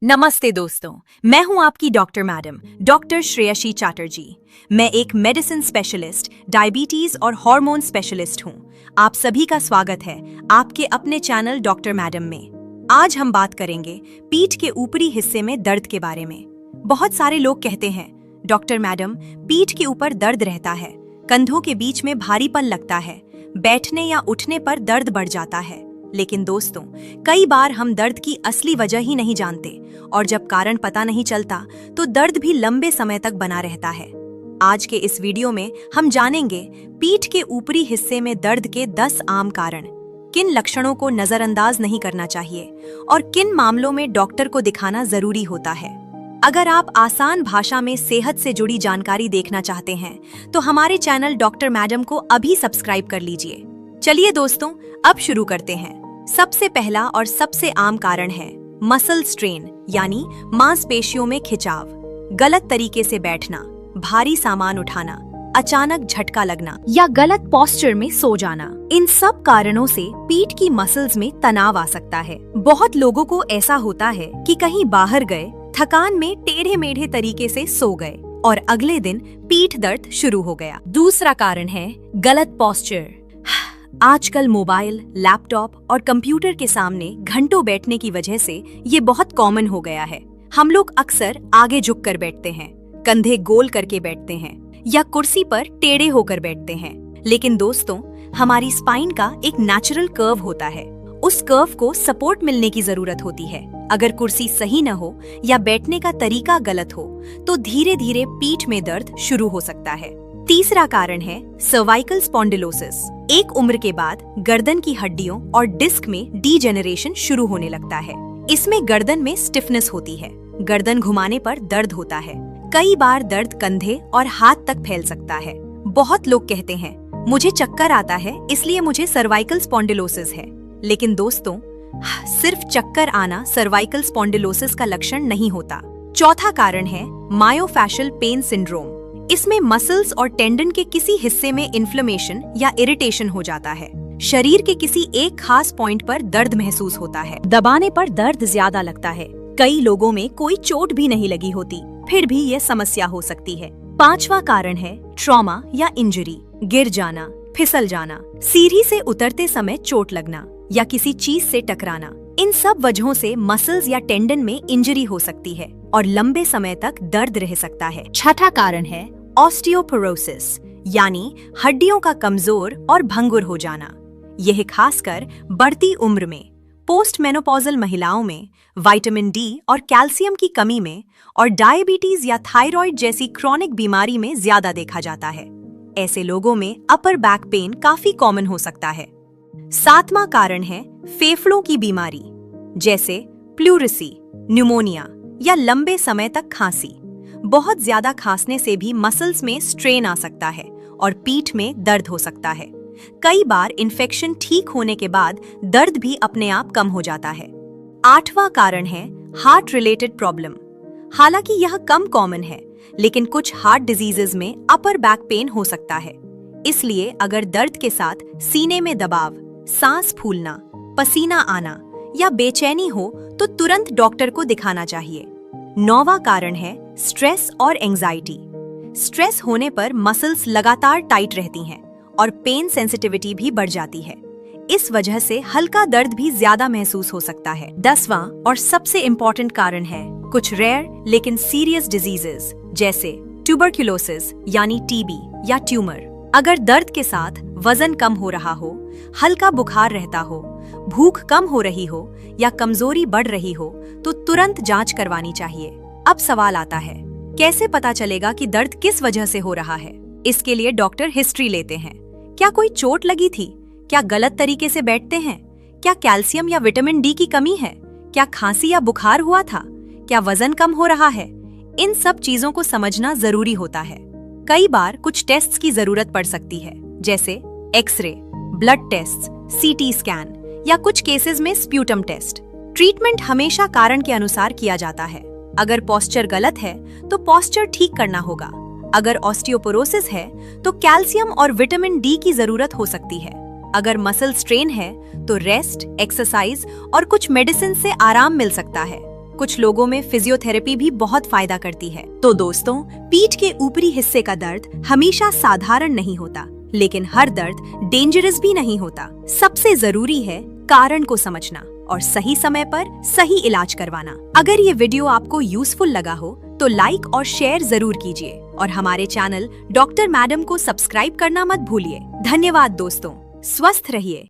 नमस्ते दोस्तों, मैं हूं आपकी doctor madam doctor Shreyasi Chatterjee. मैं एक मेडिसिन स्पेशलिस्ट, डायबिटीज और हार्मोन स्पेशलिस्ट हूं। आप सभी का स्वागत है आपके अपने चैनल डॉक्टर मैडम में। आज हम बात करेंगे पीठ के ऊपरी हिस्से में दर्द के बारे में। बहुत सारे लोग कहते हैं, डॉक्टर मैडम पीठ के ऊपर दर्द रहता है, कंधों के बीच में भारीपन लगता है, बैठने या उठने पर दर्द बढ़ जाता है। लेकिन दोस्तों, कई बार हम दर्द की असली वजह ही नहीं जानते और जब कारण पता नहीं चलता तो दर्द भी लंबे समय तक बना रहता है। आज के इस वीडियो में हम जानेंगे पीठ के ऊपरी हिस्से में दर्द के 10 आम कारण, किन लक्षणों को नजरअंदाज नहीं करना चाहिए और किन मामलों में डॉक्टर को दिखाना जरूरी होता है। अगर आप आसान भाषा में सेहत से जुड़ी जानकारी देखना चाहते हैं तो हमारे चैनल डॉक्टर मैडम को अभी सब्सक्राइब कर लीजिए। चलिए दोस्तों, अब शुरू करते हैं। सबसे पहला और सबसे आम कारण है मसल स्ट्रेन, यानी मांसपेशियों में खिंचाव, गलत तरीके से बैठना, भारी सामान उठाना, अचानक झटका लगना या गलत पोस्चर में सो जाना। इन सब कारणों से पीठ की मसल्स में तनाव आ सकता है। बहुत लोगों को ऐसा होता है कि कहीं बाहर गए, थकान में टेढ़े मेढ़े तरीके से सो गए और अगले दिन पीठ दर्द शुरू हो गया। दूसरा कारण है गलत पोस्चर। आजकल मोबाइल, लैपटॉप और कंप्यूटर के सामने घंटों बैठने की वजह से ये बहुत कॉमन हो गया है। हम लोग अक्सर आगे झुककर बैठते हैं, कंधे गोल करके बैठते हैं या कुर्सी पर टेढ़े होकर बैठते हैं। लेकिन दोस्तों, हमारी स्पाइन का एक नेचुरल कर्व होता है। उस कर्व को सपोर्ट मिलने की जरूरत होती है। अगर कुर्सी सही न हो या बैठने का तरीका गलत हो तो धीरे धीरे पीठ में दर्द शुरू हो सकता है। तीसरा कारण है सर्वाइकल स्पॉन्डिलोसिस। एक उम्र के बाद गर्दन की हड्डियों और डिस्क में डीजेनरेशन शुरू होने लगता है। इसमें गर्दन में स्टिफनेस होती है, गर्दन घुमाने पर दर्द होता है। कई बार दर्द कंधे और हाथ तक फैल सकता है। बहुत लोग कहते हैं, मुझे चक्कर आता है इसलिए मुझे सर्वाइकल स्पॉन्डिलोसिस है। लेकिन दोस्तों, सिर्फ चक्कर आना सर्वाइकल स्पॉन्डिलोसिस का लक्षण नहीं होता। चौथा कारण है मायोफैशियल पेन सिंड्रोम। इसमें मसल्स और टेंडन के किसी हिस्से में इन्फ्लेमेशन या इरिटेशन हो जाता है। शरीर के किसी एक खास पॉइंट पर दर्द महसूस होता है। दबाने पर दर्द ज्यादा लगता है। कई लोगों में कोई चोट भी नहीं लगी होती, फिर भी ये समस्या हो सकती है। पांचवा कारण है ट्रॉमा या इंजरी। गिर जाना, फिसल जाना, सीढ़ी से उतरते समय चोट लगना या किसी चीज से टकराना। इन सब वजहों से मसल्स या टेंडन में इंजरी हो सकती है और लंबे समय तक दर्द रह सकता है। छठा कारण है ऑस्टियोपोरोसिस, यानी हड्डियों का कमजोर और भंगुर हो जाना। यह खासकर बढ़ती उम्र में, पोस्ट मेनोपॉजल महिलाओं में, विटामिन डी और कैल्शियम की कमी में और डायबिटीज या थायराइड जैसी क्रॉनिक बीमारी में ज्यादा देखा जाता है। ऐसे लोगों में अपर बैक पेन काफी कॉमन हो सकता है। सातवां कारण है फेफड़ों की बीमारी, जैसे प्लूरिसी, न्यूमोनिया या लंबे समय तक खांसी। बहुत ज्यादा खांसने से भी मसल्स में स्ट्रेन आ सकता है और पीठ में दर्द हो सकता है। कई बार इन्फेक्शन ठीक होने के बाद दर्द भी अपने आप कम हो जाता है। आठवां कारण है हार्ट रिलेटेड प्रॉब्लम। हालांकि यह कम कॉमन है, लेकिन कुछ हार्ट डिजीजेज में अपर बैक पेन हो सकता है। इसलिए अगर दर्द के साथ सीने में दबाव, सांस फूलना, पसीना आना या बेचैनी हो तो तुरंत डॉक्टर को दिखाना चाहिए। नौवां कारण है स्ट्रेस और एंजाइटी। स्ट्रेस होने पर मसल्स लगातार टाइट रहती हैं और पेन सेंसिटिविटी भी बढ़ जाती है। इस वजह से हल्का दर्द भी ज्यादा महसूस हो सकता है। 10वां और सबसे इम्पोर्टेंट कारण है कुछ रेयर लेकिन सीरियस डिजीजेस, जैसे ट्यूबरक्यूलोसिस यानी टीबी या ट्यूमर। अगर दर्द के साथ वजन कम हो रहा हो, हल्का बुखार रहता हो, भूख कम हो रही हो या कमजोरी बढ़ रही हो तो तुरंत जांच करवानी चाहिए। अब सवाल आता है, कैसे पता चलेगा कि दर्द किस वजह से हो रहा है? इसके लिए डॉक्टर हिस्ट्री लेते हैं। क्या कोई चोट लगी थी? क्या गलत तरीके से बैठते हैं? क्या कैल्शियम या विटामिन डी की कमी है? क्या खांसी या बुखार हुआ था? क्या वजन कम हो रहा है? इन सब चीजों को समझना जरूरी होता है। कई बार कुछ टेस्ट्स की जरूरत पड़ सकती है, जैसे X-ray, blood test, CT scan या कुछ केसेस में स्प्यूटम टेस्ट। ट्रीटमेंट हमेशा कारण के अनुसार किया जाता है। अगर पोस्चर गलत है तो पोस्चर ठीक करना होगा। अगर ऑस्टियोपोरोसिस है तो कैल्शियम और विटामिन डी की जरूरत हो सकती है। अगर मसल स्ट्रेन है तो रेस्ट, एक्सरसाइज और कुछ मेडिसिन से आराम मिल सकता है। कुछ लोगों में फिजियोथेरेपी भी बहुत फायदा करती है। तो दोस्तों, पीठ के ऊपरी हिस्से का दर्द हमेशा साधारण नहीं होता, लेकिन हर दर्द डेंजरस भी नहीं होता। सबसे जरूरी है कारण को समझना और सही समय पर सही इलाज करवाना। अगर ये वीडियो आपको यूजफुल लगा हो तो लाइक और शेयर जरूर कीजिए और हमारे चैनल डॉक्टर मैडम को सब्सक्राइब करना मत भूलिए। धन्यवाद दोस्तों, स्वस्थ रहिए।